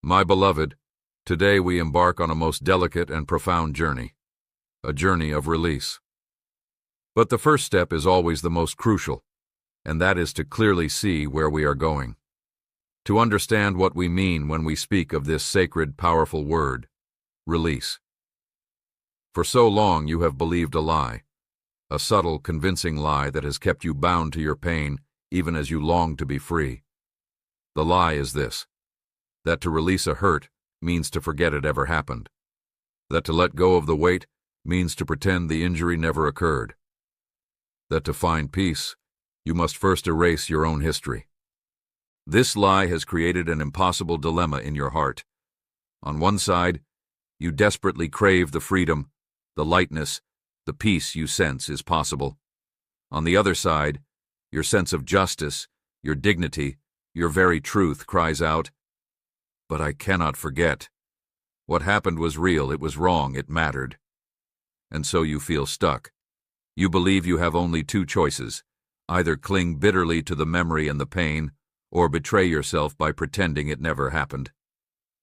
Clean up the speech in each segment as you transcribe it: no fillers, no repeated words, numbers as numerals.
My beloved, today we embark on a most delicate and profound journey, a journey of release. But the first step is always the most crucial, and that is to clearly see where we are going. To understand what we mean when we speak of this sacred, powerful word, release. For so long you have believed a lie, a subtle, convincing lie that has kept you bound to your pain even as you long to be free. The lie is this: that to release a hurt means to forget it ever happened. That to let go of the weight means to pretend the injury never occurred. That to find peace, you must first erase your own history. This lie has created an impossible dilemma in your heart. On one side, you desperately crave the freedom, the lightness, the peace you sense is possible. On the other side, your sense of justice, your dignity, your very truth cries out, "But I cannot forget. What happened was real, it was wrong, it mattered." And so you feel stuck. You believe you have only two choices: either cling bitterly to the memory and the pain, or betray yourself by pretending it never happened.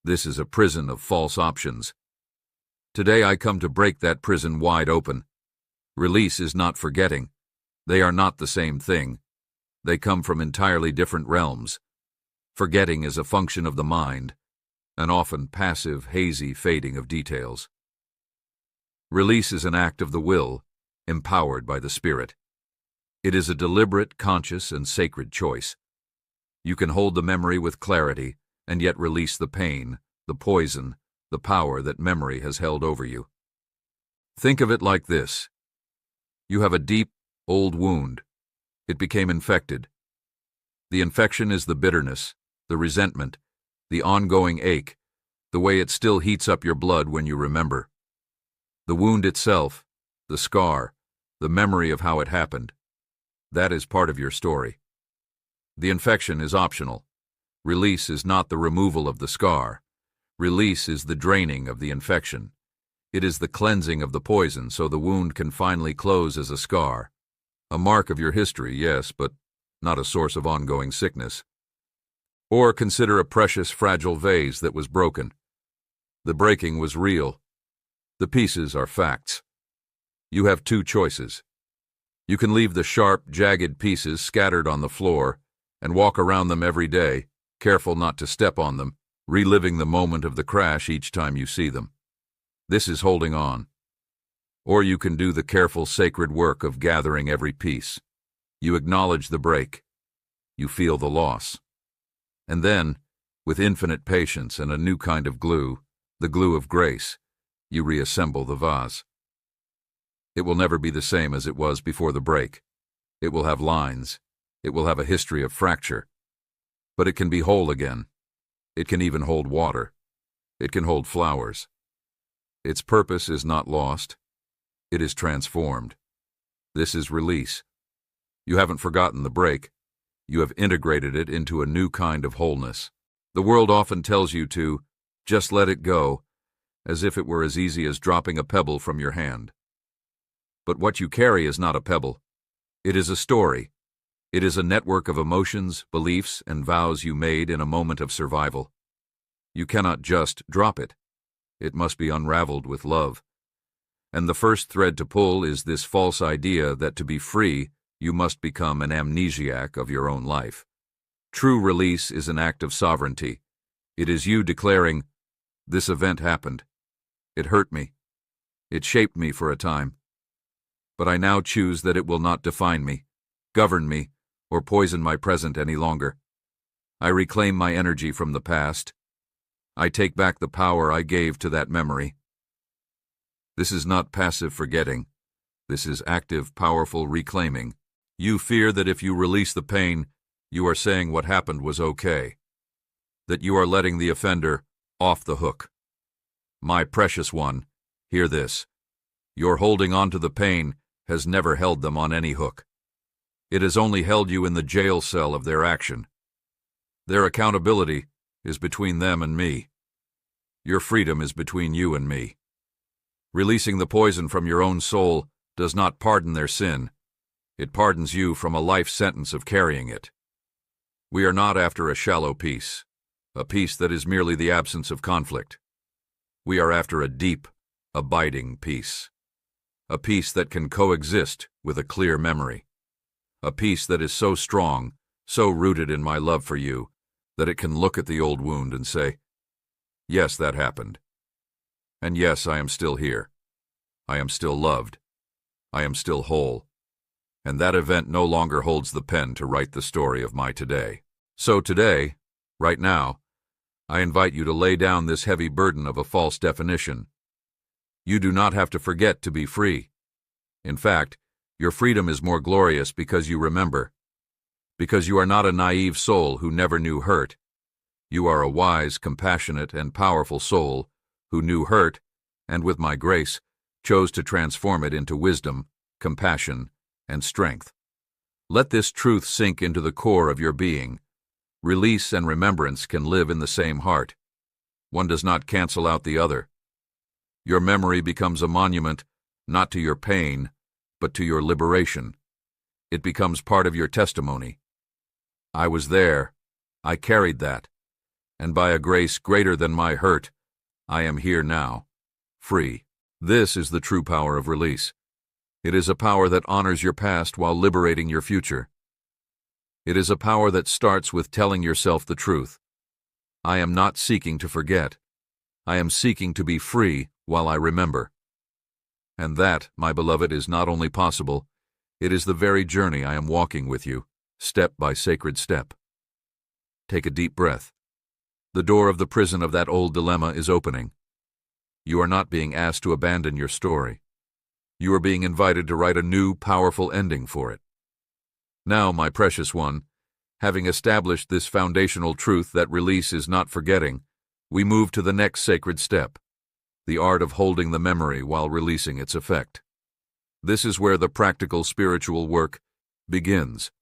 This is a prison of false options. Today I come to break that prison wide open. Release is not forgetting. They are not the same thing. They come from entirely different realms. Forgetting is a function of the mind, an often passive, hazy fading of details. Release is an act of the will, empowered by the Spirit. It is a deliberate, conscious, and sacred choice. You can hold the memory with clarity and yet release the pain, the poison, the power that memory has held over you. Think of it like this. You have a deep, old wound. It became infected. The infection is the bitterness, the resentment, the ongoing ache, the way it still heats up your blood when you remember. The wound itself, the scar, the memory of how it happened, that is part of your story. The infection is optional. Release is not the removal of the scar. Release is the draining of the infection. It is the cleansing of the poison so the wound can finally close as a scar. A mark of your history, yes, but not a source of ongoing sickness. Or consider a precious, fragile vase that was broken. The breaking was real. The pieces are facts. You have two choices. You can leave the sharp, jagged pieces scattered on the floor and walk around them every day, careful not to step on them, reliving the moment of the crash each time you see them. This is holding on. Or you can do the careful, sacred work of gathering every piece. You acknowledge the break. You feel the loss. And then, with infinite patience and a new kind of glue, the glue of grace, you reassemble the vase. It will never be the same as it was before the break. It will have lines. It will have a history of fracture. But it can be whole again. It can even hold water. It can hold flowers. Its purpose is not lost. It is transformed. This is release. You haven't forgotten the break. You have integrated it into a new kind of wholeness. The world often tells you to just let it go, as if it were as easy as dropping a pebble from your hand. But what you carry is not a pebble. It is a story. It is a network of emotions, beliefs, and vows you made in a moment of survival. You cannot just drop it. It must be unraveled with love. And the first thread to pull is this false idea that to be free, you must become an amnesiac of your own life. True release is an act of sovereignty. It is you declaring, "This event happened. It hurt me. It shaped me for a time. But I now choose that it will not define me, govern me, or poison my present any longer. I reclaim my energy from the past. I take back the power I gave to that memory." This is not passive forgetting. This is active, powerful reclaiming. You fear that if you release the pain, you are saying what happened was okay. That you are letting the offender off the hook. My precious one, hear this. Your holding on to the pain has never held them on any hook. It has only held you in the jail cell of their action. Their accountability is between them and me. Your freedom is between you and me. Releasing the poison from your own soul does not pardon their sin. It pardons you from a life sentence of carrying it. We are not after a shallow peace. a peace that is merely the absence of conflict. We are after a deep, abiding peace. A peace that can coexist with a clear memory. A peace that is so strong, so rooted in my love for you, that it can look at the old wound and say, yes, that happened. And yes, I am still here. I am still loved. I am still whole. And that event no longer holds the pen to write the story of my today. So today, right now, I invite you to lay down this heavy burden of a false definition. You do not have to forget to be free. In fact, your freedom is more glorious because you remember. Because you are not a naive soul who never knew hurt. You are a wise, compassionate, and powerful soul who knew hurt, and with my grace, chose to transform it into wisdom, compassion, and strength. Let this truth sink into the core of your being. Release and remembrance can live in the same heart. One does not cancel out the other. Your memory becomes a monument, not to your pain, but to your liberation. It becomes part of your testimony. I was there. I carried that. And by a grace greater than my hurt, I am here now, free. This is the true power of release. It is a power that honors your past while liberating your future. It is a power that starts with telling yourself the truth. I am not seeking to forget. I am seeking to be free while I remember. And that, my beloved, is not only possible, it is the very journey I am walking with you, step by sacred step. Take a deep breath. The door of the prison of that old dilemma is opening. You are not being asked to abandon your story. You are being invited to write a new, powerful ending for it. Now, my precious one, having established this foundational truth that release is not forgetting, we move to the next sacred step, the art of holding the memory while releasing its effect. This is where the practical spiritual work begins,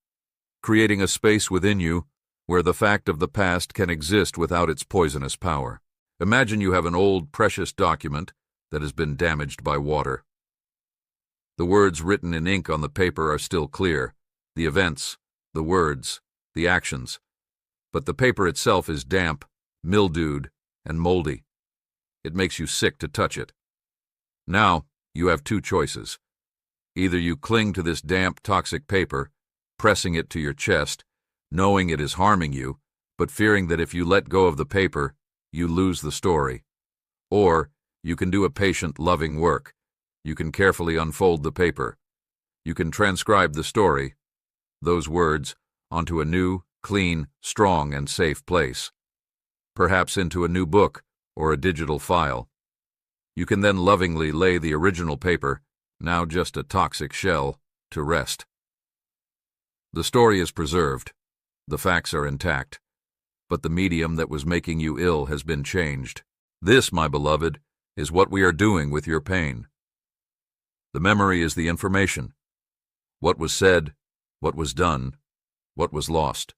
creating a space within you where the fact of the past can exist without its poisonous power. Imagine you have an old, precious document that has been damaged by water. The words written in ink on the paper are still clear, the events, the words, the actions, but the paper itself is damp, mildewed, and moldy. It makes you sick to touch it. Now, you have two choices. Either you cling to this damp, toxic paper, pressing it to your chest, knowing it is harming you, but fearing that if you let go of the paper, you lose the story. Or, you can do a patient, loving work. You can carefully unfold the paper. You can transcribe the story, those words, onto a new, clean, strong, and safe place. Perhaps into a new book or a digital file. You can then lovingly lay the original paper, now just a toxic shell, to rest. The story is preserved. The facts are intact. But the medium that was making you ill has been changed. This, my beloved, is what we are doing with your pain. The memory is the information. What was said, what was done, what was lost.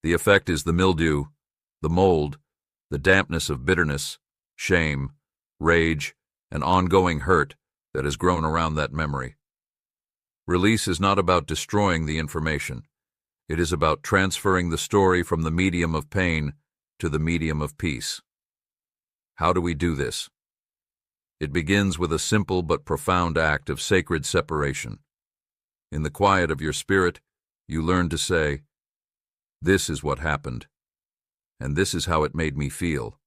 The effect is the mildew, the mold, the dampness of bitterness, shame, rage, and ongoing hurt that has grown around that memory. Release is not about destroying the information. It is about transferring the story from the medium of pain to the medium of peace. How do we do this? It begins with a simple but profound act of sacred separation. In the quiet of your spirit, you learn to say, "This is what happened, and this is how it made me feel,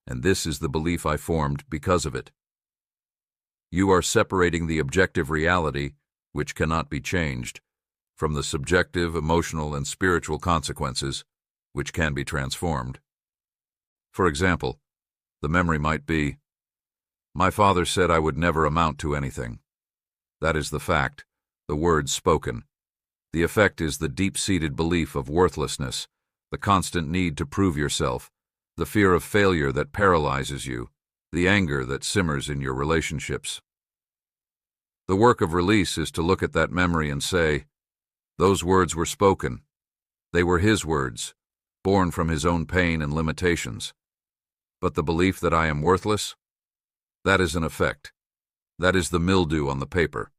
and this is the belief I formed because of it." You are separating the objective reality, which cannot be changed, from the subjective, emotional, and spiritual consequences, which can be transformed. For example, the memory might be, "My father said I would never amount to anything." That is the fact, the words spoken. The effect is the deep-seated belief of worthlessness, the constant need to prove yourself, the fear of failure that paralyzes you, the anger that simmers in your relationships. The work of release is to look at that memory and say, "Those words were spoken. They were his words, born from his own pain and limitations. But the belief that I am worthless? That is an effect. That is the mildew on the paper.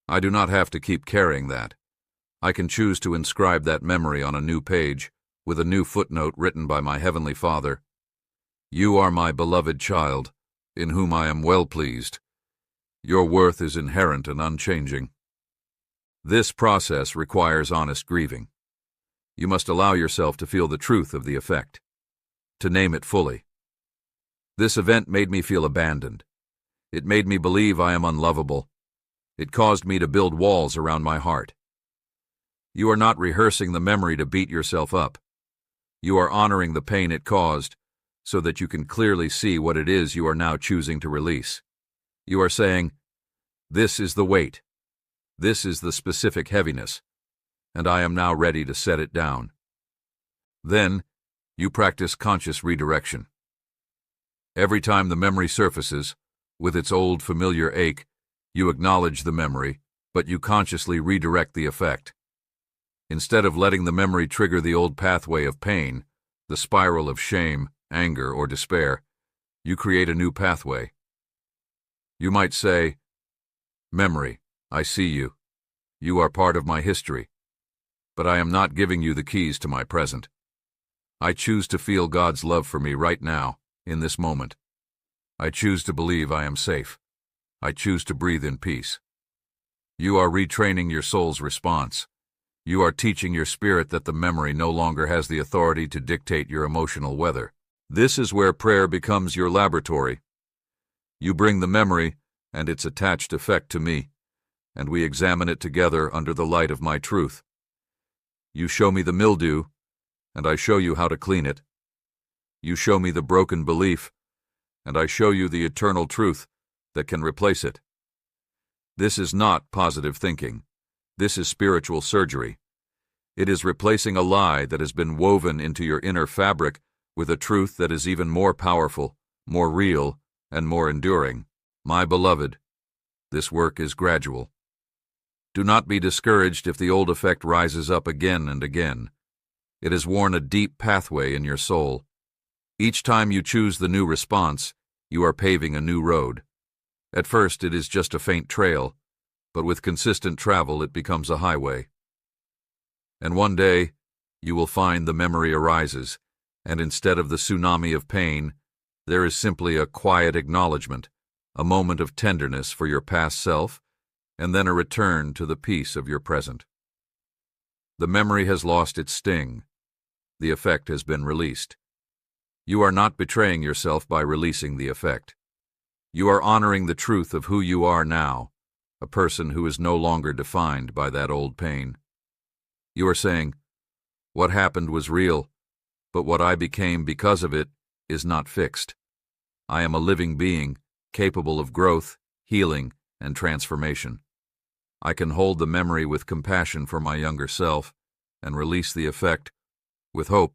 I do not have to keep carrying that. I can choose to inscribe that memory on a new page with a new footnote written by my Heavenly Father. You are my beloved child, in whom I am well pleased. Your worth is inherent and unchanging. This process requires honest grieving. You must allow yourself to feel the truth of the effect, to name it fully. This event made me feel abandoned. It made me believe I am unlovable. It caused me to build walls around my heart. You are not rehearsing the memory to beat yourself up. You are honoring the pain it caused so that you can clearly see what it is you are now choosing to release. You are saying, this is the weight. This is the specific heaviness, and I am now ready to set it down. Then, you practice conscious redirection. Every time the memory surfaces, with its old familiar ache, you acknowledge the memory, but you consciously redirect the effect. Instead of letting the memory trigger the old pathway of pain, the spiral of shame, anger, or despair, you create a new pathway. You might say, Memory, I see you. You are part of my history, but I am not giving you the keys to my present. I choose to feel God's love for me right now, in this moment. I choose to believe I am safe. I choose to breathe in peace. You are retraining your soul's response. You are teaching your spirit that the memory no longer has the authority to dictate your emotional weather. This is where prayer becomes your laboratory. You bring the memory and its attached effect to me, and we examine it together under the light of my truth. You show me the mildew, and I show you how to clean it. You show me the broken belief, and I show you the eternal truth that can replace it. This is not positive thinking. This is spiritual surgery. It is replacing a lie that has been woven into your inner fabric with a truth that is even more powerful, more real, and more enduring. My beloved, this work is gradual. Do not be discouraged if the old effect rises up again and again. It has worn a deep pathway in your soul. Each time you choose the new response, you are paving a new road. At first, it is just a faint trail, but with consistent travel, it becomes a highway. And one day, you will find the memory arises, and instead of the tsunami of pain, there is simply a quiet acknowledgement, a moment of tenderness for your past self, and then a return to the peace of your present. The memory has lost its sting. The effect has been released. You are not betraying yourself by releasing the effect. You are honoring the truth of who you are now, a person who is no longer defined by that old pain. You are saying, what happened was real, but what I became because of it is not fixed. I am a living being, capable of growth, healing, and transformation. I can hold the memory with compassion for my younger self and release the effect with hope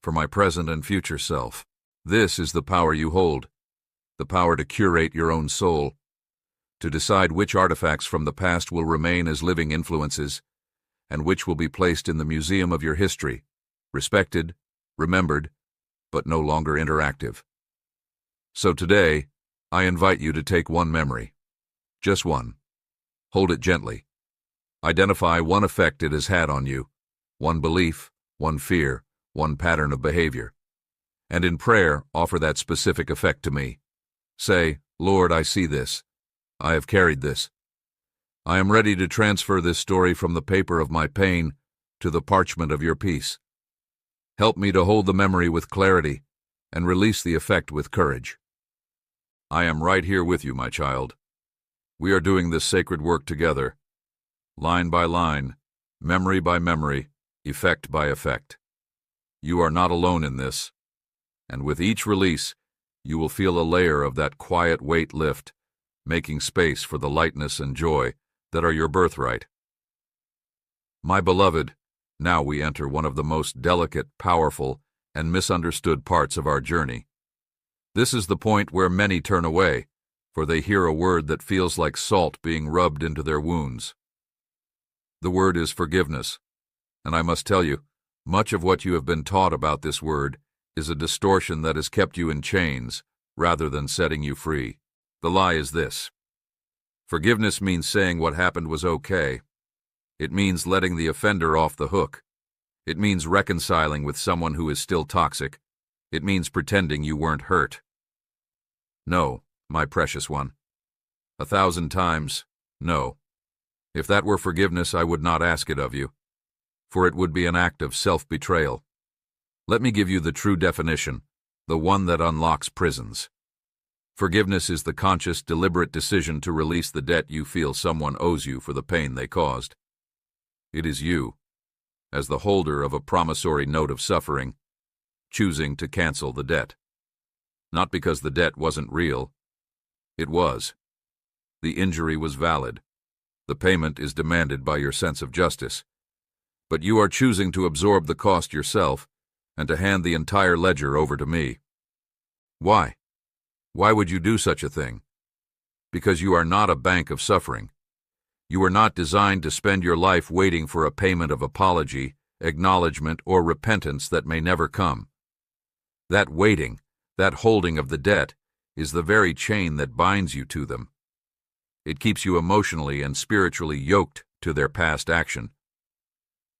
for my present and future self. This is the power you hold, the power to curate your own soul, to decide which artifacts from the past will remain as living influences and which will be placed in the museum of your history, respected, remembered, but no longer interactive. So today, I invite you to take one memory, just one. Hold it gently. Identify one effect it has had on you, one belief, one fear, one pattern of behavior. And in prayer, offer that specific effect to me. Say, Lord, I see this. I have carried this. I am ready to transfer this story from the paper of my pain to the parchment of your peace. Help me to hold the memory with clarity and release the effect with courage. I am right here with you, my child. We are doing this sacred work together, line by line, memory by memory, effect by effect. You are not alone in this, and with each release, you will feel a layer of that quiet weight lift, making space for the lightness and joy that are your birthright. My beloved, now we enter one of the most delicate, powerful, and misunderstood parts of our journey. This is the point where many turn away, for they hear a word that feels like salt being rubbed into their wounds. The word is forgiveness, and I must tell you, much of what you have been taught about this word is a distortion that has kept you in chains rather than setting you free. The lie is this: forgiveness means saying what happened was okay. It means letting the offender off the hook. It means reconciling with someone who is still toxic. It means pretending you weren't hurt. No, my precious one. 1,000 times, no. If that were forgiveness, I would not ask it of you, for it would be an act of self-betrayal. Let me give you the true definition, the one that unlocks prisons. Forgiveness is the conscious, deliberate decision to release the debt you feel someone owes you for the pain they caused. It is you, as the holder of a promissory note of suffering, choosing to cancel the debt. Not because the debt wasn't real. It was. The injury was valid. The payment is demanded by your sense of justice. But you are choosing to absorb the cost yourself and to hand the entire ledger over to me. Why? Why would you do such a thing? Because you are not a bank of suffering. You are not designed to spend your life waiting for a payment of apology, acknowledgement, or repentance that may never come. That waiting, that holding of the debt, is the very chain that binds you to them. It keeps you emotionally and spiritually yoked to their past action.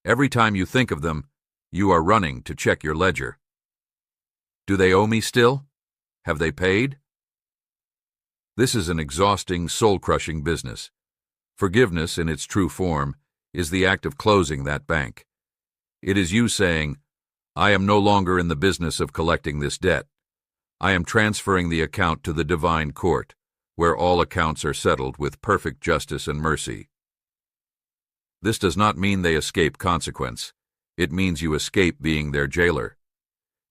Every time you think of them, you are running to check your ledger. Do they owe me still? Have they paid? This is an exhausting, soul-crushing business. Forgiveness, in its true form, is the act of closing that bank. It is you saying, I am no longer in the business of collecting this debt. I am transferring the account to the divine court, where all accounts are settled with perfect justice and mercy. This does not mean they escape consequence. It means you escape being their jailer.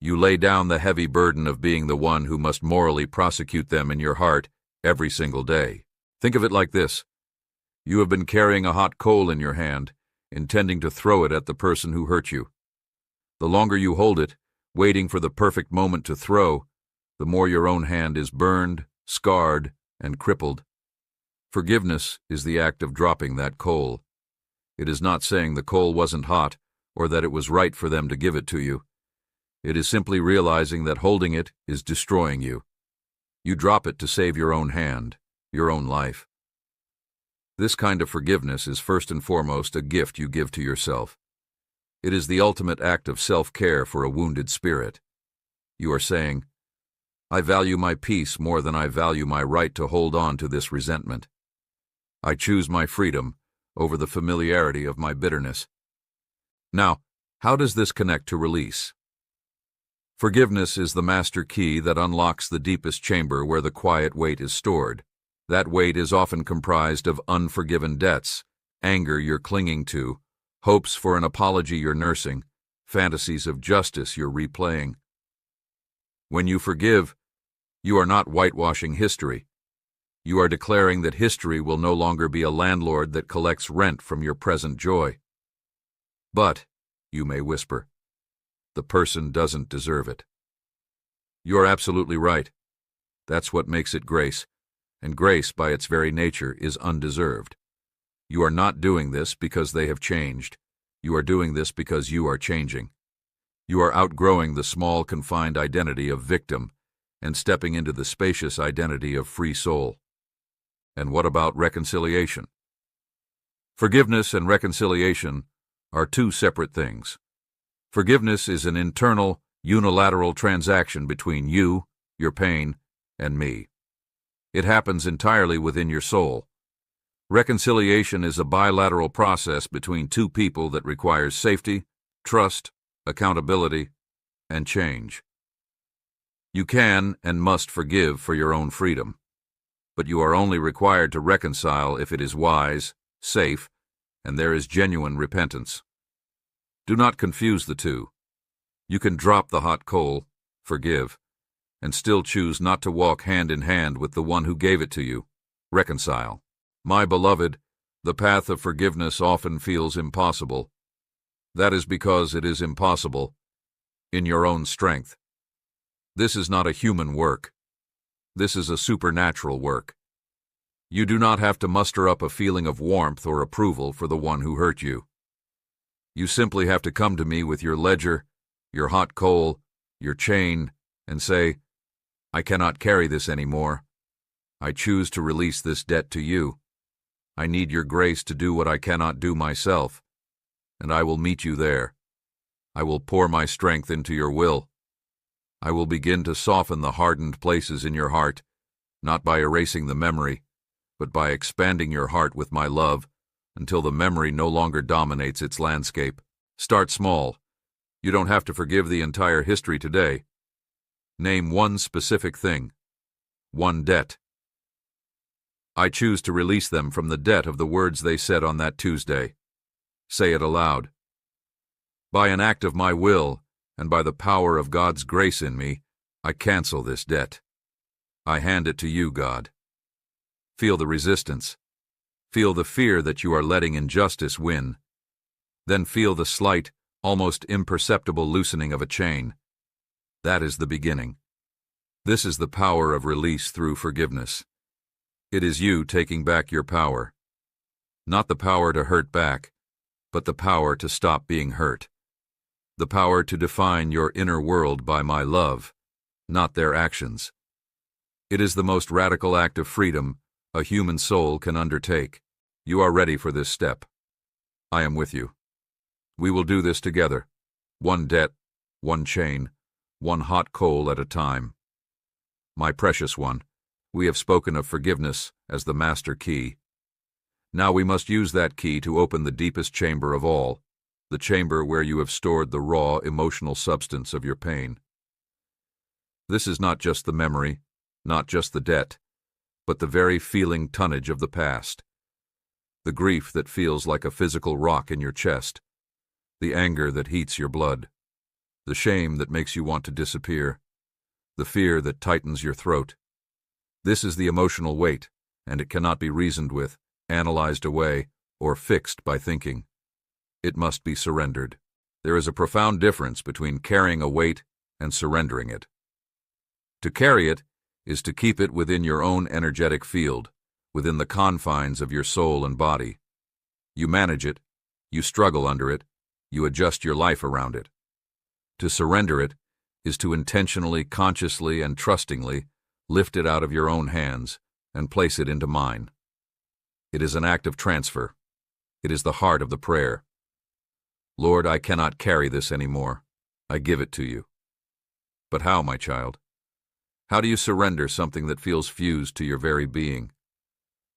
You lay down the heavy burden of being the one who must morally prosecute them in your heart every single day. Think of it like this. You have been carrying a hot coal in your hand, intending to throw it at the person who hurt you. The longer you hold it, waiting for the perfect moment to throw, the more your own hand is burned, scarred, and crippled. Forgiveness is the act of dropping that coal. It is not saying the coal wasn't hot or that it was right for them to give it to you. It is simply realizing that holding it is destroying you. You drop it to save your own hand, your own life. This kind of forgiveness is first and foremost a gift you give to yourself. It is the ultimate act of self-care for a wounded spirit. You are saying, I value my peace more than I value my right to hold on to this resentment. I choose my freedom over the familiarity of my bitterness. Now, how does this connect to release? Forgiveness is the master key that unlocks the deepest chamber where the quiet weight is stored. That weight is often comprised of unforgiven debts, anger you're clinging to, hopes for an apology you're nursing, fantasies of justice you're replaying. When you forgive, you are not whitewashing history. You are declaring that history will no longer be a landlord that collects rent from your present joy. But, you may whisper, the person doesn't deserve it. You're absolutely right. That's what makes it grace, and grace by its very nature is undeserved. You are not doing this because they have changed. You are doing this because you are changing. You are outgrowing the small, confined identity of victim and stepping into the spacious identity of free soul. And what about reconciliation? Forgiveness and reconciliation are two separate things. Forgiveness is an internal, unilateral transaction between you, your pain, and me. It happens entirely within your soul. Reconciliation is a bilateral process between two people that requires safety, trust, accountability, and change. You can and must forgive for your own freedom, but you are only required to reconcile if it is wise, safe, and there is genuine repentance. Do not confuse the two. You can drop the hot coal, forgive, and still choose not to walk hand in hand with the one who gave it to you, reconcile. My beloved, the path of forgiveness often feels impossible. That is because it is impossible in your own strength. This is not a human work. This is a supernatural work. You do not have to muster up a feeling of warmth or approval for the one who hurt you. You simply have to come to me with your ledger, your hot coal, your chain, and say, I cannot carry this anymore. I choose to release this debt to you. I need your grace to do what I cannot do myself, and I will meet you there. I will pour my strength into your will. I will begin to soften the hardened places in your heart, not by erasing the memory, but by expanding your heart with my love until the memory no longer dominates its landscape. Start small. You don't have to forgive the entire history today. Name one specific thing, one debt. I choose to release them from the debt of the words they said on that Tuesday. Say it aloud. By an act of my will, and by the power of God's grace in me, I cancel this debt. I hand it to you, God. Feel the resistance. Feel the fear that you are letting injustice win. Then feel the slight, almost imperceptible loosening of a chain. That is the beginning. This is the power of release through forgiveness. It is you taking back your power. Not the power to hurt back, but the power to stop being hurt. The power to define your inner world by my love, not their actions. It is the most radical act of freedom a human soul can undertake. You are ready for this step. I am with you. We will do this together. One debt, one chain, one hot coal at a time. My precious one, we have spoken of forgiveness as the master key. Now we must use that key to open the deepest chamber of all, the chamber where you have stored the raw emotional substance of your pain. This is not just the memory, not just the debt, but the very feeling tonnage of the past. The grief that feels like a physical rock in your chest, the anger that heats your blood, the shame that makes you want to disappear, the fear that tightens your throat. This is the emotional weight, and it cannot be reasoned with, analyzed away, or fixed by thinking. It must be surrendered. There is a profound difference between carrying a weight and surrendering it. To carry it is to keep it within your own energetic field, within the confines of your soul and body. You manage it, you struggle under it, you adjust your life around it. To surrender it is to intentionally, consciously, and trustingly lift it out of your own hands and place it into mine. It is an act of transfer. It is the heart of the prayer. Lord, I cannot carry this anymore. I give it to you. But how, my child? How do you surrender something that feels fused to your very being?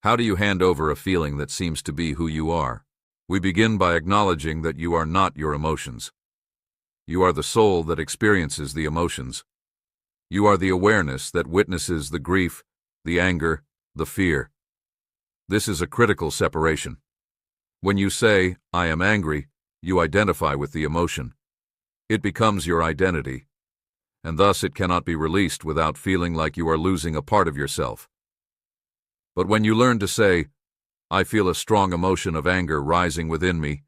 How do you hand over a feeling that seems to be who you are? We begin by acknowledging that you are not your emotions. You are the soul that experiences the emotions. You are the awareness that witnesses the grief, the anger, the fear. This is a critical separation. When you say, I am angry, you identify with the emotion. It becomes your identity, and thus it cannot be released without feeling like you are losing a part of yourself. But when you learn to say, I feel a strong emotion of anger rising within me,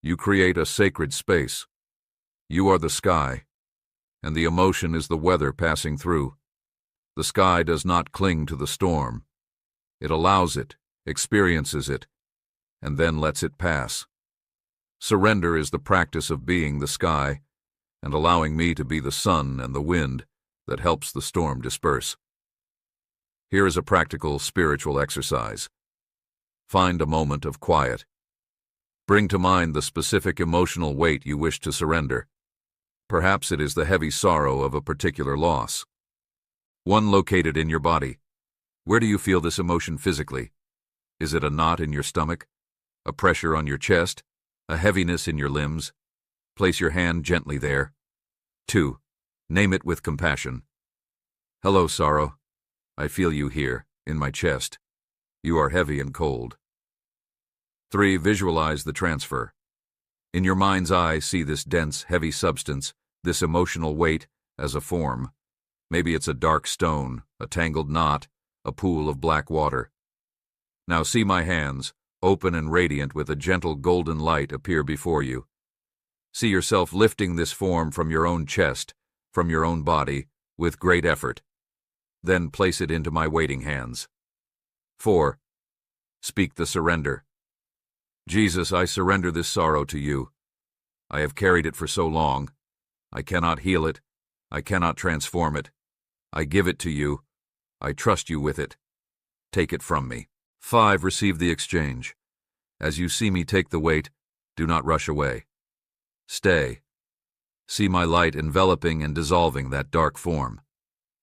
you create a sacred space. You are the sky, and the emotion is the weather passing through. The sky does not cling to the storm. It allows it, experiences it, and then lets it pass. Surrender is the practice of being the sky and allowing me to be the sun and the wind that helps the storm disperse. Here is a practical spiritual exercise. Find a moment of quiet. Bring to mind the specific emotional weight you wish to surrender. Perhaps it is the heavy sorrow of a particular loss. One located in your body. Where do you feel this emotion physically? Is it a knot in your stomach? A pressure on your chest? A heaviness in your limbs? Place your hand gently there. 2. Name it with compassion. Hello, sorrow. I feel you here, in my chest. You are heavy and cold. 3. Visualize the transfer. In your mind's eye, see this dense, heavy substance, this emotional weight, as a form. Maybe it's a dark stone, a tangled knot, a pool of black water. Now see my hands, open and radiant with a gentle golden light, appear before you. See yourself lifting this form from your own chest, from your own body, with great effort. Then place it into my waiting hands. 4. Speak the surrender. Jesus, I surrender this sorrow to you. I have carried it for so long. I cannot heal it. I cannot transform it. I give it to you. I trust you with it. Take it from me. 5. Receive the exchange. As you see me take the weight, do not rush away. Stay. see my light enveloping and dissolving that dark form.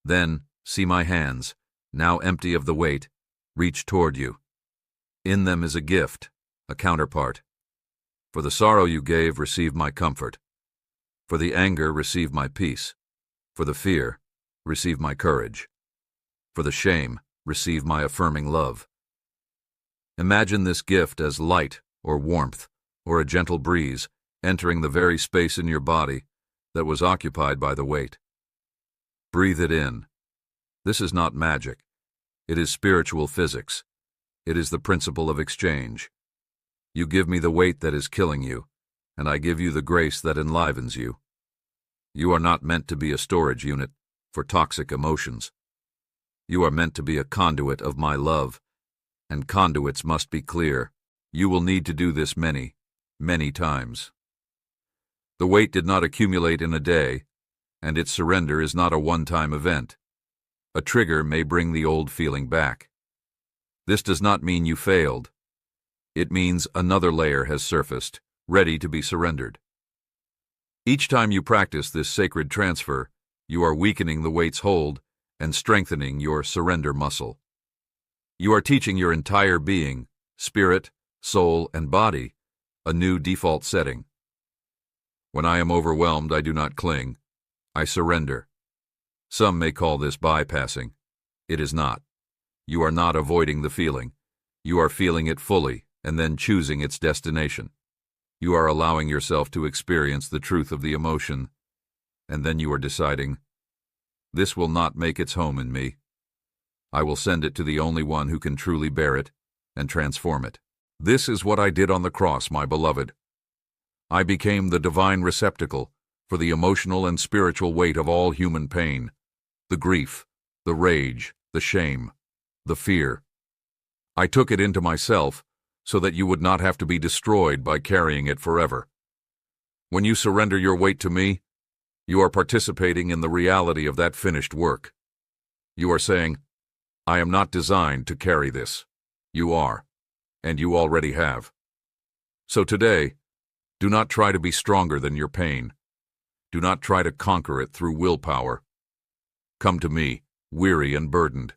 Then, see my hands, now empty of the weight, reach toward you. In them is a gift, a counterpart. For the sorrow you gave, receive my comfort. For the anger, receive my peace. For the fear, receive my courage. For the shame, receive my affirming love. Imagine this gift as light or warmth or a gentle breeze entering the very space in your body that was occupied by the weight. Breathe it in. This is not magic. It is spiritual physics. It is the principle of exchange. You give me the weight that is killing you, and I give you the grace that enlivens you. You are not meant to be a storage unit for toxic emotions. You are meant to be a conduit of my love, and conduits must be clear. You will need to do this many, many times. The weight did not accumulate in a day, and its surrender is not a one-time event. A trigger may bring the old feeling back. This does not mean you failed. It means another layer has surfaced, ready to be surrendered. Each time you practice this sacred transfer, you are weakening the weight's hold and strengthening your surrender muscle. You are teaching your entire being, spirit, soul, and body, a new default setting. When I am overwhelmed, I do not cling. I surrender. Some may call this bypassing. It is not. You are not avoiding the feeling. You are feeling it fully and then choosing its destination. You are allowing yourself to experience the truth of the emotion, and then you are deciding, this will not make its home in me. I will send it to the only one who can truly bear it and transform it. This is what I did on the cross, my beloved. I became the divine receptacle for the emotional and spiritual weight of all human pain, the grief, the rage, the shame, the fear. I took it into myself so that you would not have to be destroyed by carrying it forever. When you surrender your weight to me, you are participating in the reality of that finished work. You are saying, I am not designed to carry this. You are, and you already have. So today, do not try to be stronger than your pain. Do not try to conquer it through willpower. Come to me, weary and burdened.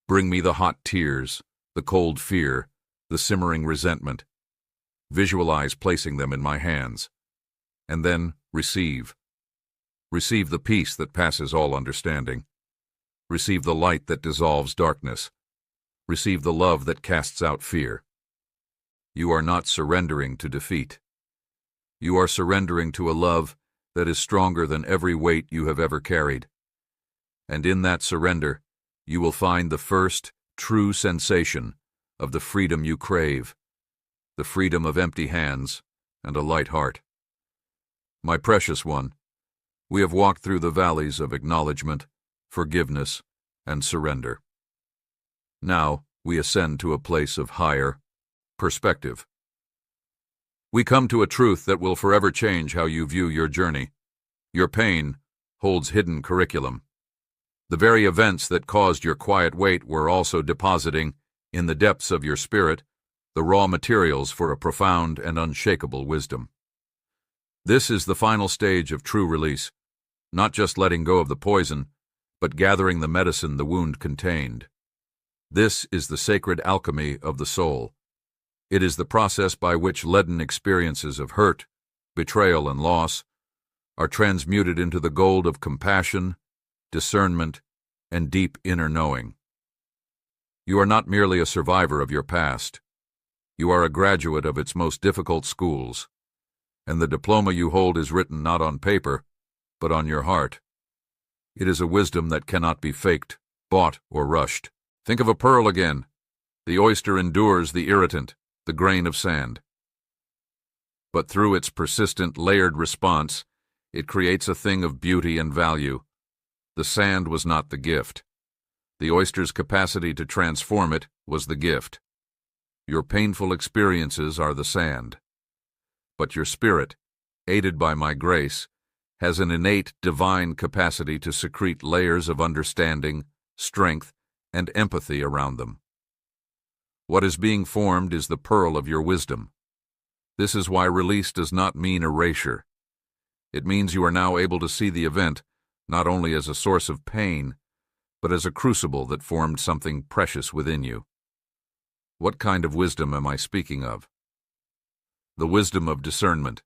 Bring me the hot tears, the cold fear, the simmering resentment. Visualize placing them in my hands. And then receive. Receive the peace that passes all understanding. Receive the light that dissolves darkness. Receive the love that casts out fear. You are not surrendering to defeat. You are surrendering to a love that is stronger than every weight you have ever carried. And in that surrender, you will find the first true sensation of the freedom you crave, the freedom of empty hands and a light heart. My precious one, we have walked through the valleys of acknowledgement, forgiveness, and surrender. Now we ascend to a place of higher perspective. We come to a truth that will forever change how you view your journey. Your pain holds hidden curriculum. The very events that caused your quiet weight were also depositing, in the depths of your spirit, the raw materials for a profound and unshakable wisdom. This is the final stage of true release, not just letting go of the poison, but gathering the medicine the wound contained. This is the sacred alchemy of the soul. It is the process by which leaden experiences of hurt, betrayal, and loss are transmuted into the gold of compassion, discernment, and deep inner knowing. You are not merely a survivor of your past. You are a graduate of its most difficult schools, and the diploma you hold is written not on paper, but on your heart. It is a wisdom that cannot be faked, bought, or rushed. Think of a pearl again. The oyster endures the irritant, the grain of sand. But through its persistent, layered response, it creates a thing of beauty and value. The sand was not the gift. The oyster's capacity to transform it was the gift. Your painful experiences are the sand. But your spirit, aided by my grace, has an innate divine capacity to secrete layers of understanding, strength, and empathy around them. What is being formed is the pearl of your wisdom. This is why release does not mean erasure. It means you are now able to see the event not only as a source of pain, but as a crucible that formed something precious within you. What kind of wisdom am I speaking of? The wisdom of discernment.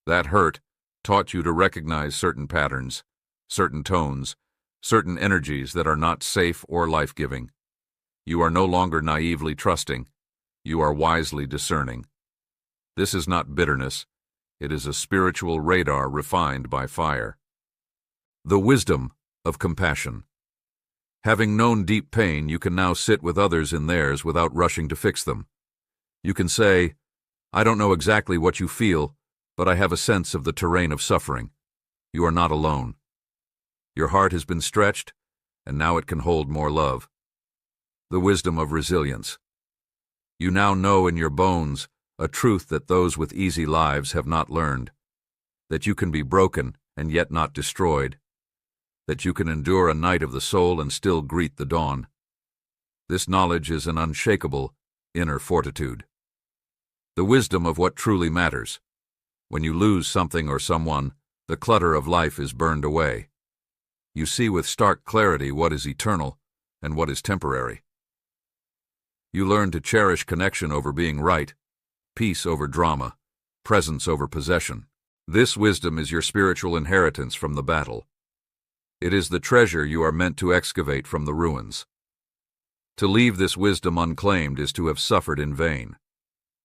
That hurt taught you to recognize certain patterns, certain tones, certain energies that are not safe or life-giving. You are no longer naively trusting. You are wisely discerning. This is not bitterness. It is a spiritual radar refined by fire. The wisdom of compassion. Having known deep pain, you can now sit with others in theirs without rushing to fix them. You can say, "I don't know exactly what you feel, but I have a sense of the terrain of suffering. You are not alone. Your heart has been stretched, and now it can hold more love." The wisdom of resilience. You now know in your bones a truth that those with easy lives have not learned, that you can be broken and yet not destroyed, that you can endure a night of the soul and still greet the dawn. This knowledge is an unshakable inner fortitude. The wisdom of what truly matters. When you lose something or someone, the clutter of life is burned away. You see with stark clarity what is eternal and what is temporary. You learn to cherish connection over being right, peace over drama, presence over possession. This wisdom is your spiritual inheritance from the battle. It is the treasure you are meant to excavate from the ruins. To leave this wisdom unclaimed is to have suffered in vain.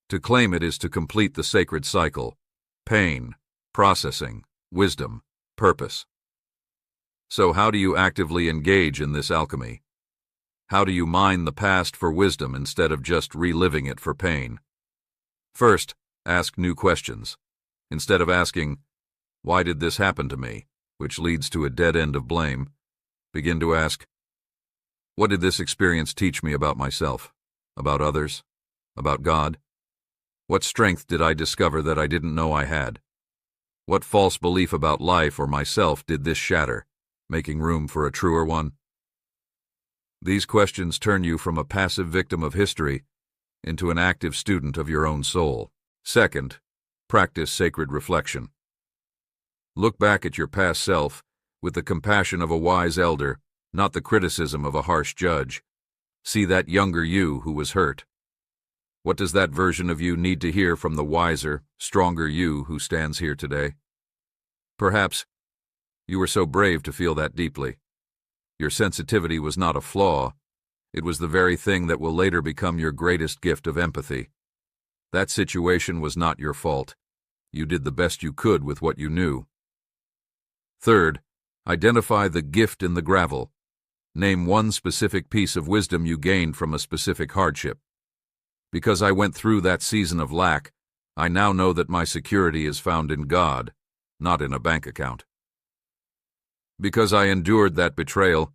To claim it is to complete the sacred cycle: pain, processing, wisdom, purpose. So how do you actively engage in this alchemy? How do you mine the past for wisdom instead of just reliving it for pain? First, ask new questions. Instead of asking, "Why did this happen to me?" which leads to a dead end of blame, begin to ask, "What did this experience teach me about myself, about others, about God? What strength did I discover that I didn't know I had? What false belief about life or myself did this shatter, making room for a truer one?" These questions turn you from a passive victim of history into an active student of your own soul. Second, practice sacred reflection. Look back at your past self with the compassion of a wise elder, not the criticism of a harsh judge. See that younger you who was hurt. What does that version of you need to hear from the wiser, stronger you who stands here today? Perhaps you were so brave to feel that deeply. Your sensitivity was not a flaw. It was the very thing that will later become your greatest gift of empathy. That situation was not your fault. You did the best you could with what you knew. Third, identify the gift in the gravel. Name one specific piece of wisdom you gained from a specific hardship. Because I went through that season of lack, I now know that my security is found in God, not in a bank account. Because I endured that betrayal,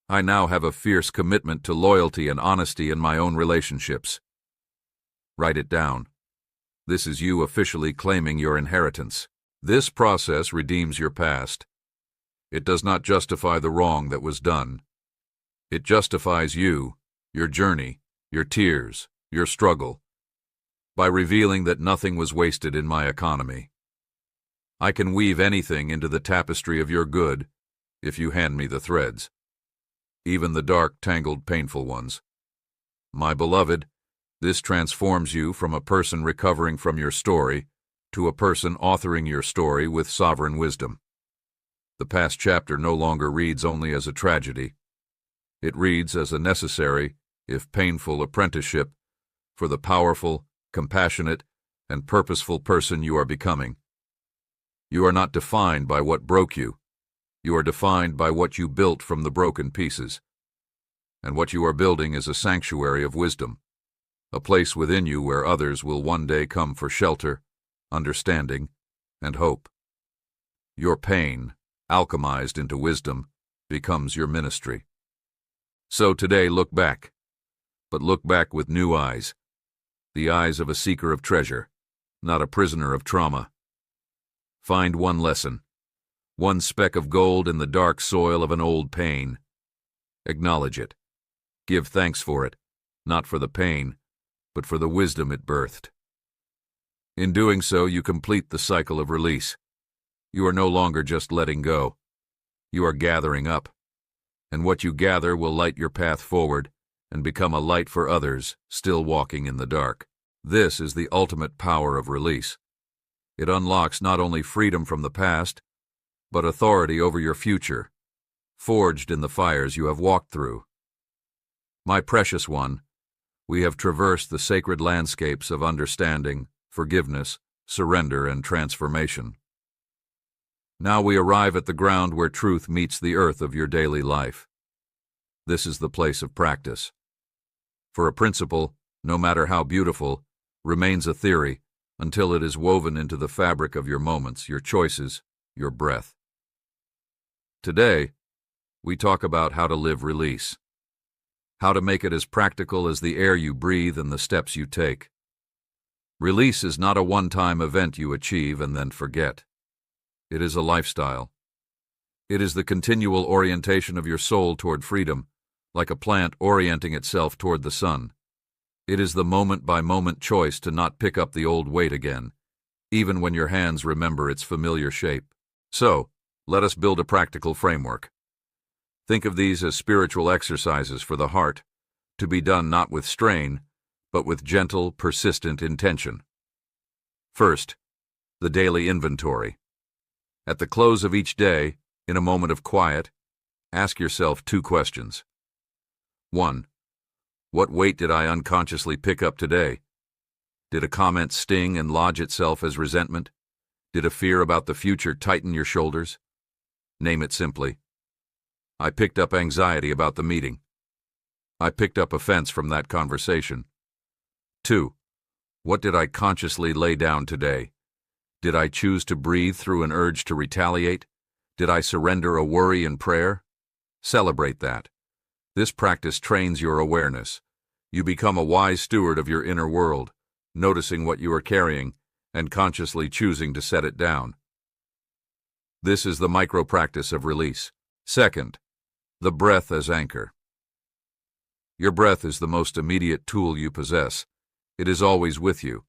I now have a fierce commitment to loyalty and honesty in my own relationships. Write it down. This is you officially claiming your inheritance. This process redeems your past. It does not justify the wrong that was done. It justifies you, your journey, your tears, your struggle, by revealing that nothing was wasted in my economy. I can weave anything into the tapestry of your good if you hand me the threads, even the dark, tangled, painful ones. My beloved, this transforms you from a person recovering from your story to a person authoring your story with sovereign wisdom. The past chapter no longer reads only as a tragedy. It reads as a necessary, if painful, apprenticeship for the powerful, compassionate, and purposeful person you are becoming. You are not defined by what broke you. You are defined by what you built from the broken pieces. And what you are building is a sanctuary of wisdom, a place within you where others will one day come for shelter, understanding, and hope. Your pain, alchemized into wisdom, becomes your ministry. So today look back, but look back with new eyes, the eyes of a seeker of treasure, not a prisoner of trauma. Find one lesson, one speck of gold in the dark soil of an old pain. Acknowledge it. Give thanks for it, not for the pain, but for the wisdom it birthed. In doing so, you complete the cycle of release. You are no longer just letting go. You are gathering up. And what you gather will light your path forward and become a light for others still walking in the dark. This is the ultimate power of release. It unlocks not only freedom from the past, but authority over your future, forged in the fires you have walked through. My precious one, we have traversed the sacred landscapes of understanding, forgiveness, surrender, and transformation. Now we arrive at the ground where truth meets the earth of your daily life. This is the place of practice. For a principle, no matter how beautiful, remains a theory until it is woven into the fabric of your moments, your choices, your breath. Today, we talk about how to live release, how to make it as practical as the air you breathe and the steps you take. Release is not a one-time event you achieve and then forget. It is a lifestyle. It is the continual orientation of your soul toward freedom, like a plant orienting itself toward the sun. It is the moment-by-moment choice to not pick up the old weight again, even when your hands remember its familiar shape. So, let us build a practical framework. Think of these as spiritual exercises for the heart, to be done not with strain, but with gentle, persistent intention. First, the daily inventory. At the close of each day, in a moment of quiet, ask yourself 2 questions. 1. What weight did I unconsciously pick up today? Did a comment sting and lodge itself as resentment? Did a fear about the future tighten your shoulders? Name it simply. I picked up anxiety about the meeting. I picked up offense from that conversation. 2. What did I consciously lay down today? Did I choose to breathe through an urge to retaliate? Did I surrender a worry in prayer? Celebrate that. This practice trains your awareness. You become a wise steward of your inner world, noticing what you are carrying and consciously choosing to set it down. This is the micro-practice of release. Second, the breath as anchor. Your breath is the most immediate tool you possess. It is always with you.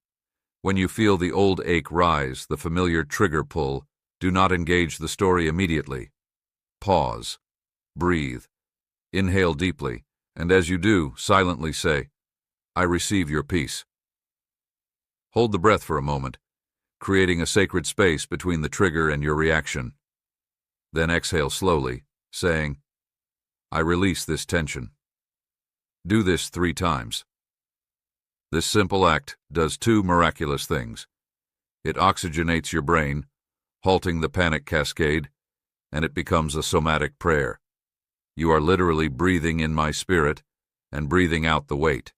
When you feel the old ache rise, the familiar trigger pull, do not engage the story immediately. Pause. Breathe. Inhale deeply, and as you do, silently say, I receive your peace. Hold the breath for a moment, creating a sacred space between the trigger and your reaction. Then exhale slowly, saying, I release this tension. Do this 3 times. This simple act does 2 miraculous things. It oxygenates your brain, halting the panic cascade, and it becomes a somatic prayer. You are literally breathing in my spirit and breathing out the weight.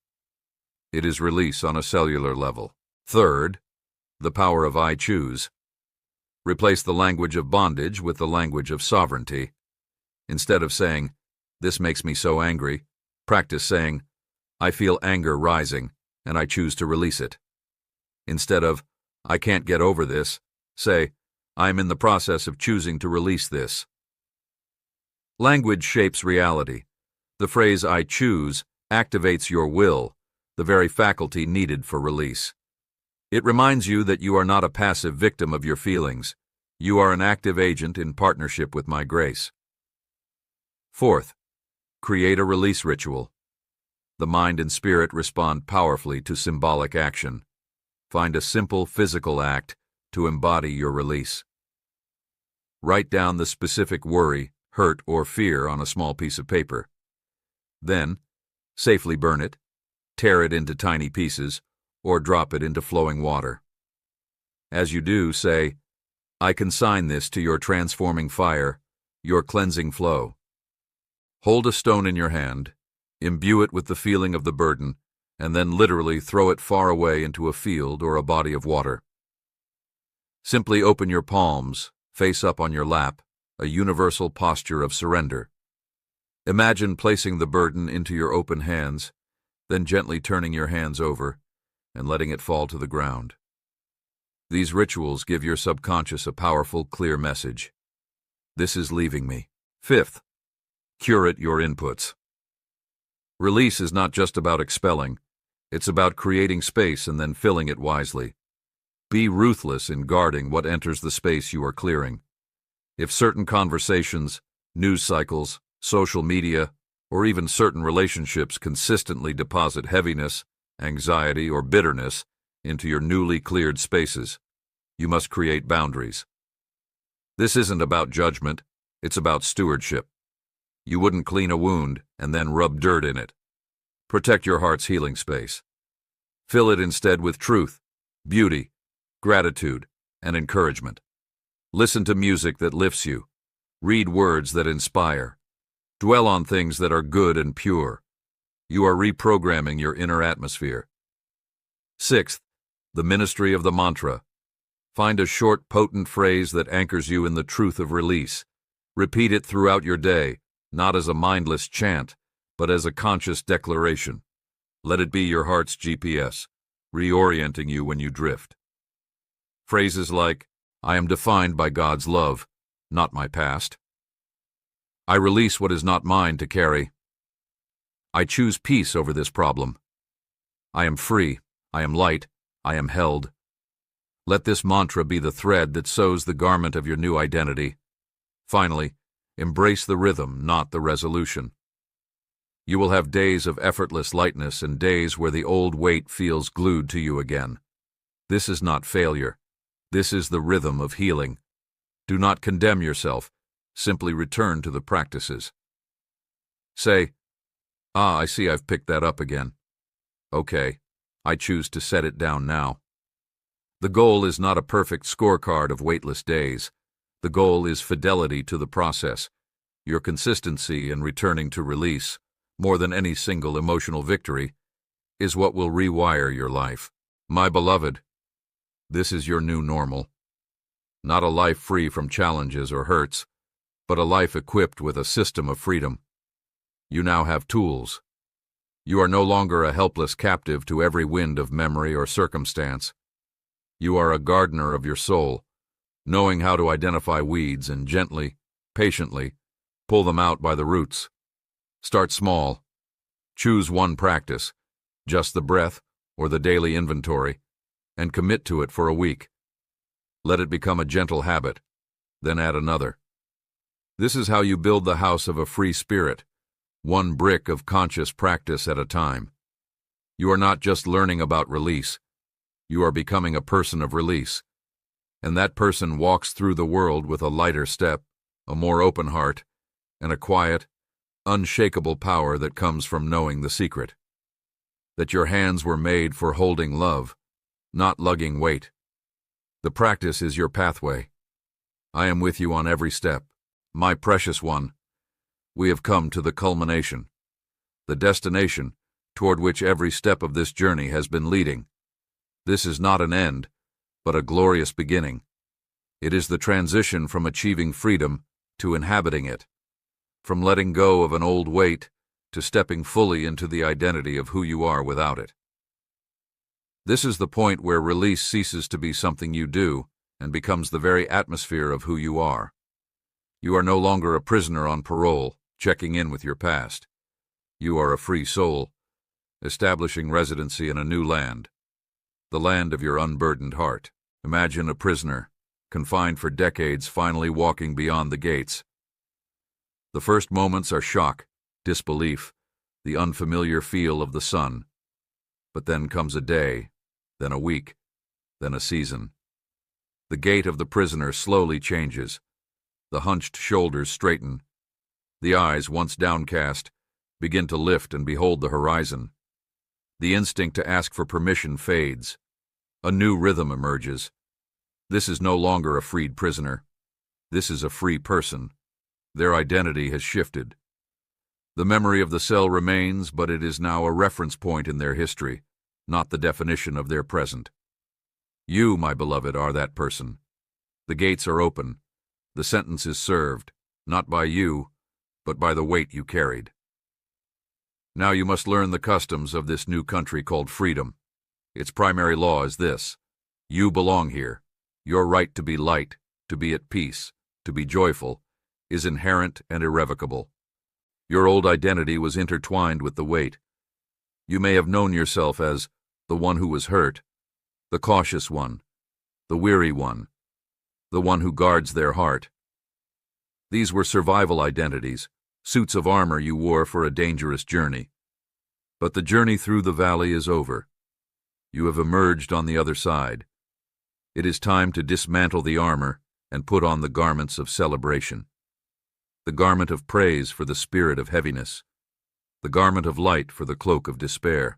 It is release on a cellular level. Third, the power of I choose. Replace the language of bondage with the language of sovereignty. Instead of saying, this makes me so angry, practice saying, I feel anger rising, and I choose to release it. Instead of, I can't get over this, say, I am in the process of choosing to release this. Language shapes reality. The phrase I choose activates your will, the very faculty needed for release. It reminds you that you are not a passive victim of your feelings. You are an active agent in partnership with my grace. Fourth, create a release ritual. The mind and spirit respond powerfully to symbolic action. Find a simple physical act to embody your release. Write down the specific worry, hurt, or fear on a small piece of paper. Then, safely burn it, tear it into tiny pieces, or drop it into flowing water. As you do, say, I consign this to your transforming fire, your cleansing flow. Hold a stone in your hand, imbue it with the feeling of the burden, and then literally throw it far away into a field or a body of water. Simply open your palms, face up on your lap, a universal posture of surrender. Imagine placing the burden into your open hands, then gently turning your hands over and letting it fall to the ground. These rituals give your subconscious a powerful, clear message. This is leaving me. Fifth, curate your inputs. Release is not just about expelling, it's about creating space and then filling it wisely. Be ruthless in guarding what enters the space you are clearing. If certain conversations, news cycles, social media, or even certain relationships consistently deposit heaviness, anxiety, or bitterness into your newly cleared spaces, you must create boundaries. This isn't about judgment, it's about stewardship. You wouldn't clean a wound and then rub dirt in it. Protect your heart's healing space. Fill it instead with truth, beauty, gratitude, and encouragement. Listen to music that lifts you. Read words that inspire. Dwell on things that are good and pure. You are reprogramming your inner atmosphere. Sixth, the ministry of the mantra. Find a short, potent phrase that anchors you in the truth of release. Repeat it throughout your day, not as a mindless chant, but as a conscious declaration. Let it be your heart's GPS, reorienting you when you drift. Phrases like, I am defined by God's love, not my past. I release what is not mine to carry. I choose peace over this problem. I am free, I am light, I am held. Let this mantra be the thread that sews the garment of your new identity. Finally, embrace the rhythm, not the resolution. You will have days of effortless lightness and days where the old weight feels glued to you again. This is not failure. This is the rhythm of healing. Do not condemn yourself. Simply return to the practices. Say, I see I've picked that up again. Okay, I choose to set it down now. The goal is not a perfect scorecard of weightless days. The goal is fidelity to the process, your consistency in returning to release, more than any single emotional victory, is what will rewire your life. My beloved, this is your new normal. Not a life free from challenges or hurts, but a life equipped with a system of freedom. You now have tools. You are no longer a helpless captive to every wind of memory or circumstance. You are a gardener of your soul, knowing how to identify weeds and gently, patiently, pull them out by the roots. Start small. Choose one practice, just the breath or the daily inventory, and commit to it for a week. Let it become a gentle habit, then add another. This is how you build the house of a free spirit, one brick of conscious practice at a time. You are not just learning about release. You are becoming a person of release. And that person walks through the world with a lighter step, a more open heart, and a quiet, unshakable power that comes from knowing the secret. That your hands were made for holding love, not lugging weight. The practice is your pathway. I am with you on every step. My precious one, we have come to the culmination, the destination toward which every step of this journey has been leading. This is not an end, but a glorious beginning. It is the transition from achieving freedom to inhabiting it, from letting go of an old weight to stepping fully into the identity of who you are without it. This is the point where release ceases to be something you do and becomes the very atmosphere of who you are. You are no longer a prisoner on parole, checking in with your past. You are a free soul, establishing residency in a new land, the land of your unburdened heart. Imagine a prisoner, confined for decades, finally walking beyond the gates. The first moments are shock, disbelief, the unfamiliar feel of the sun. But then comes a day, then a week, then a season. The gait of the prisoner slowly changes. The hunched shoulders straighten. The eyes, once downcast, begin to lift and behold the horizon. The instinct to ask for permission fades. A new rhythm emerges. This is no longer a freed prisoner. This is a free person. Their identity has shifted. The memory of the cell remains, but it is now a reference point in their history, not the definition of their present. You, my beloved, are that person. The gates are open. The sentence is served, not by you, but by the weight you carried. Now you must learn the customs of this new country called freedom. Its primary law is this: you belong here. Your right to be light, to be at peace, to be joyful, is inherent and irrevocable. Your old identity was intertwined with the weight. You may have known yourself as the one who was hurt, the cautious one, the weary one, the one who guards their heart. These were survival identities, suits of armor you wore for a dangerous journey. But the journey through the valley is over. You have emerged on the other side. It is time to dismantle the armor and put on the garments of celebration. The garment of praise for the spirit of heaviness. The garment of light for the cloak of despair.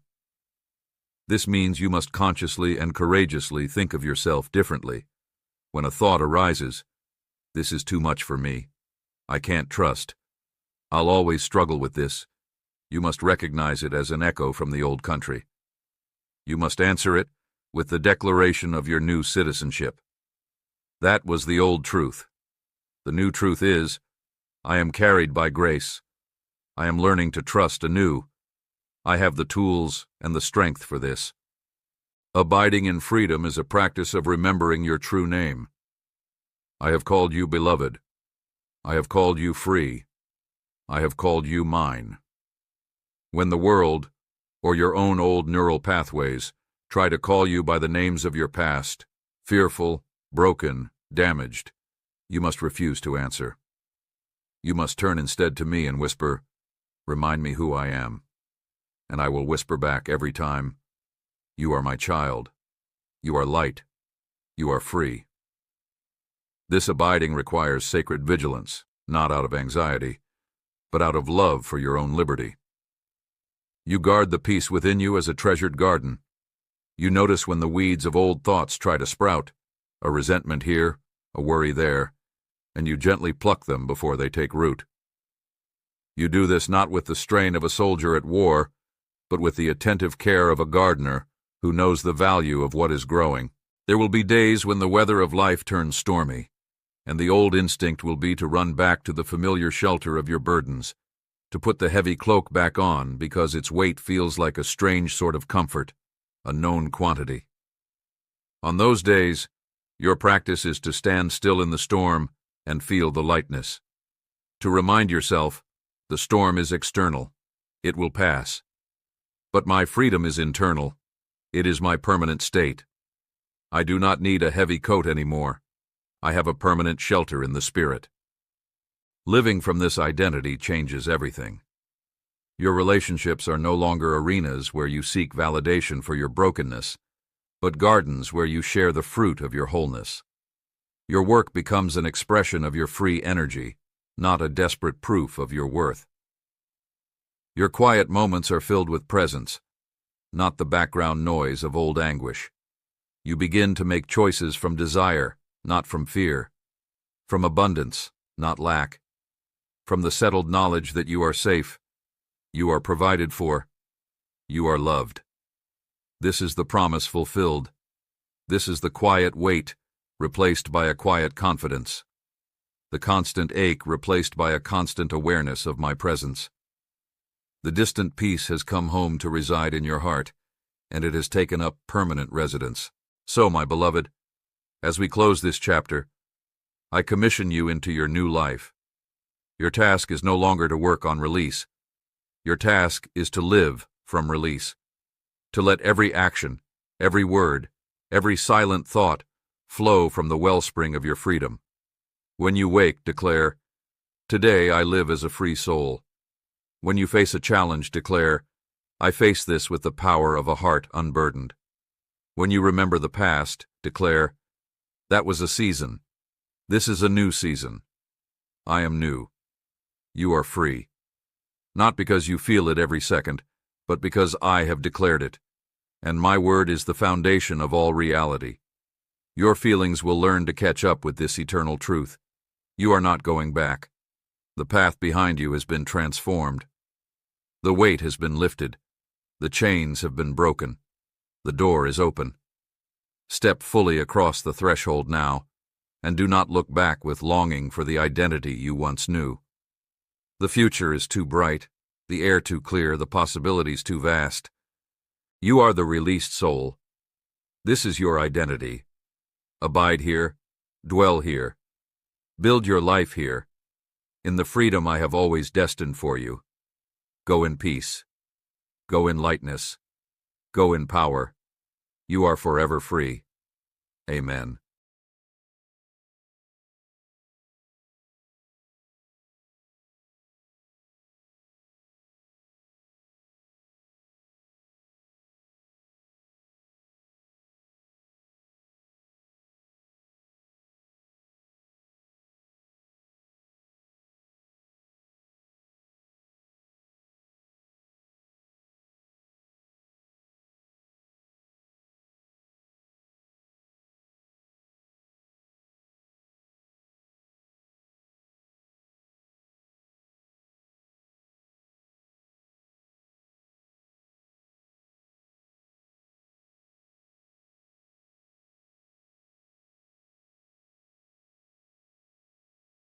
This means you must consciously and courageously think of yourself differently. When a thought arises, "This is too much for me. I can't trust. I'll always struggle with this," you must recognize it as an echo from the old country. You must answer it with the declaration of your new citizenship. That was the old truth. The new truth is, I am carried by grace. I am learning to trust anew. I have the tools and the strength for this. Abiding in freedom is a practice of remembering your true name. I have called you beloved. I have called you free. I have called you mine. When the world, or your own old neural pathways, try to call you by the names of your past, fearful, broken, damaged, you must refuse to answer. You must turn instead to me and whisper, "Remind me who I am." And I will whisper back every time, "You are my child. You are light. You are free." This abiding requires sacred vigilance, not out of anxiety, but out of love for your own liberty. You guard the peace within you as a treasured garden. You notice when the weeds of old thoughts try to sprout, a resentment here, a worry there, and you gently pluck them before they take root. You do this not with the strain of a soldier at war, but with the attentive care of a gardener who knows the value of what is growing. There will be days when the weather of life turns stormy, and the old instinct will be to run back to the familiar shelter of your burdens, to put the heavy cloak back on because its weight feels like a strange sort of comfort, a known quantity. On those days, your practice is to stand still in the storm and feel the lightness. To remind yourself, the storm is external. It will pass. But my freedom is internal. It is my permanent state. I do not need a heavy coat anymore. I have a permanent shelter in the spirit. Living from this identity changes everything. Your relationships are no longer arenas where you seek validation for your brokenness, but gardens where you share the fruit of your wholeness. Your work becomes an expression of your free energy, not a desperate proof of your worth. Your quiet moments are filled with presence, not the background noise of old anguish. You begin to make choices from desire, not from fear, from abundance, not lack, from the settled knowledge that you are safe, you are provided for, you are loved. This is the promise fulfilled. This is the quiet weight replaced by a quiet confidence, the constant ache replaced by a constant awareness of my presence. The distant peace has come home to reside in your heart, and it has taken up permanent residence. So, my beloved, as we close this chapter, I commission you into your new life. Your task is no longer to work on release. Your task is to live from release, to let every action, every word, every silent thought flow from the wellspring of your freedom. When you wake, declare, "Today I live as a free soul." When you face a challenge, declare, "I face this with the power of a heart unburdened." When you remember the past, declare, "That was a season. This is a new season. I am new." You are free. Not because you feel it every second, but because I have declared it, and my word is the foundation of all reality. Your feelings will learn to catch up with this eternal truth. You are not going back. The path behind you has been transformed. The weight has been lifted. The chains have been broken. The door is open. Step fully across the threshold now, and do not look back with longing for the identity you once knew. The future is too bright, the air too clear, the possibilities too vast. You are the released soul. This is your identity. Abide here, dwell here, build your life here, in the freedom I have always destined for you. Go in peace. Go in lightness. Go in power. You are forever free. Amen.